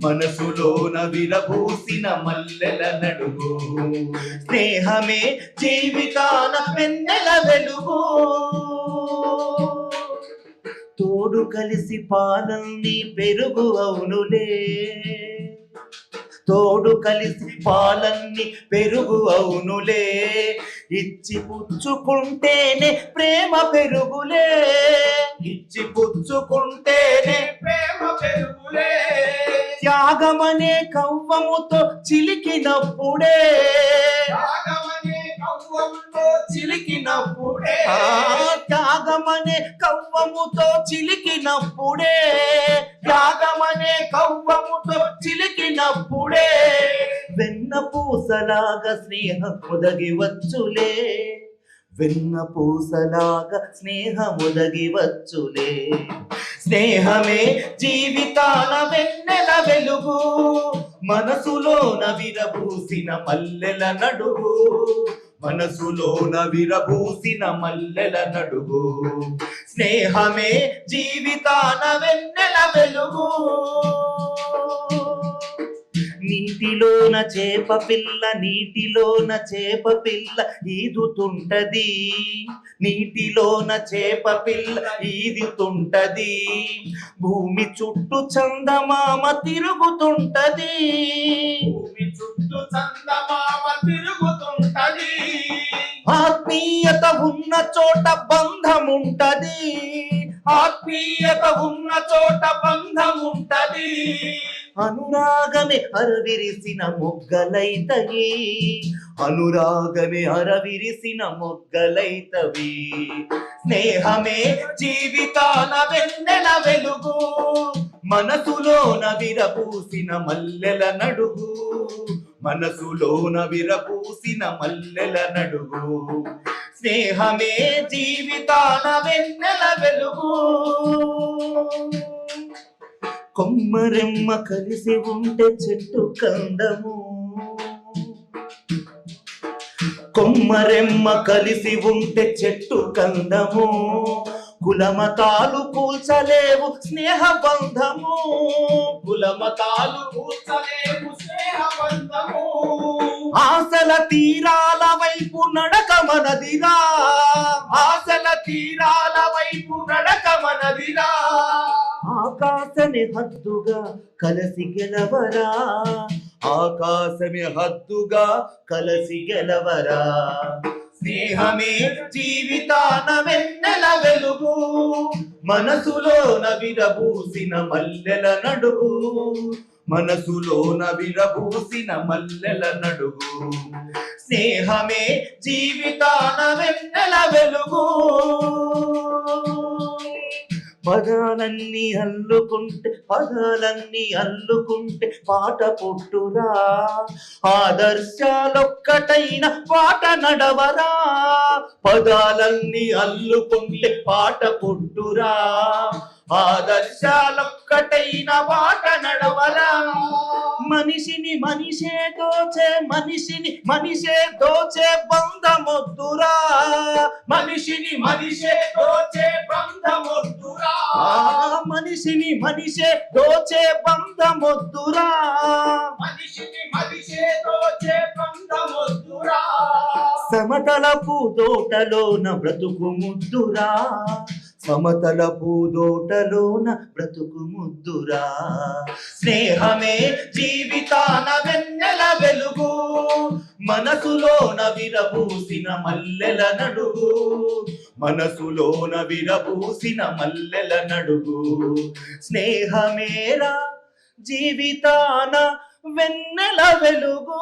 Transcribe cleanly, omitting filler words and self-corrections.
మనసులోన విరబూసిన మల్లెల నడుగు. స్నేహమే జీవితాన వెన్నెల వెలుగు. తోడు కలిసి పాలన్నీ పెరుగు అవునులే. తోడు కలిసి పాలన్నీ పెరుగు అవునులే. ఇచ్చి పుచ్చుకుంటేనే ప్రేమ పెరుగులే. ఇచ్చి పుచ్చుకుంటేనే ప్రేమ పెరుగులే. త్యాగమనే కవ్వముతో చిలికినప్పుడే. త్యాగమనే కవ్వముతో చిలికినప్పుడే. త్యాగమనే కవ్వముతో చిలికినప్పుడే. త్యాగమనే కవ్వముతో చిలికినప్పుడే వెన్న పూసలాగా స్నేహం ఒదగి వచ్చులే. వెన్న పూసలాగా స్నేహముదగి వచ్చులే. స్నేహమే జీవితాన వెన్నెల వెలుగు. మనసులోన విరబూసిన మల్లెల నడుగు. మనసులోన విరబూసిన మల్లెల నడుగు. స్నేహమే జీవితాన వెన్నెల వెలుగు. నీటిలోన చేప పిల్ల, నీటిలోన చేప పిల్ల ఈదుతుంటది. నీటిలోన చేప పిల్ల ఈదుతుంటది. భూమి చుట్టూ చందమామ తిరుగుతుంటది. భూమి చుట్టూ చందమామ తిరుగుతుంటది. ఆత్మీయత ఉన్న చోట బంధముంటది. ఆత్మీయత ఉన్న చోట బంధముంటది. అనురాగమే అరవిరిసిన మొగ్గలైతవి. అనురాగమే అరవిరిసిన మొగ్గలైతవి. స్నేహమే జీవితాన వెన్నెల వెలుగు. మనసులోన విరబూసిన మల్లెల నడుగు. మనసులోన విరబూసిన మల్లెల నడుగు. స్నేహమే జీవితాన వెన్నెల వెలుగు. కొమ్మరెమ్మ కలిసి ఉంటే చెట్టు కందము. కొమ్మరెమ్మ కలిసి ఉంటే చెట్టు కందము. కులమతాలు కూల్చలేవు స్నేహ బంధము. కులమతాలు కూల్చలేవు స్నేహ బంధము. ఆశల తీరాల వైపు నడక మనదిరా. ఆశల తీరాల వైపు నడక మనదిరా. ఆకాశమే హద్దుగా కలసి గెలవరా. ఆకాశమే హద్దుగా కలసి గెలవరా. స్నేహమే జీవితాన వెన్నెల వెలుగు. మనసులోన విరబూసిన మల్లెల నడుగు. మనసులోన విరబూసిన మల్లెల నడుగు. స్నేహమే జీవితాన వెన్నెల వెలుగు. పదాలన్నీ అల్లుకుంటే పదాలన్నీ అల్లుకుంటే పాట పుట్టురా. ఆదర్శాలొక్కటైన పాట నడవరా. పదాలన్నీ అల్లుకుంటే పాట పుట్టురా. ఆదర్శాలొక్కటైన పాట నడవరా. మనిషిని మనిషే దోచే, మనిషిని మనిషే దోచే బంధమొద్దురా. మనిషిని మనిషే దోచే బంధమొద్దురా. మనిషిని మనిషే దోచే బంధమొద్దురా. మనిషిని మనిషే దోచే బంధమొద్దురా. సమతల పూదోటలోన బ్రతుకు ముద్దురా. సమతల పూదోటలోన బ్రతుకు ముద్దురా. స్నేహమే జీవితాన వెన్నెల వెలుగు. మనసులోన విరబూసిన మల్లెల నడుగు. మనసులోన విరబూసిన మల్లెల నడుగు. స్నేహమేరా జీవితాన వెన్నెల వెలుగు.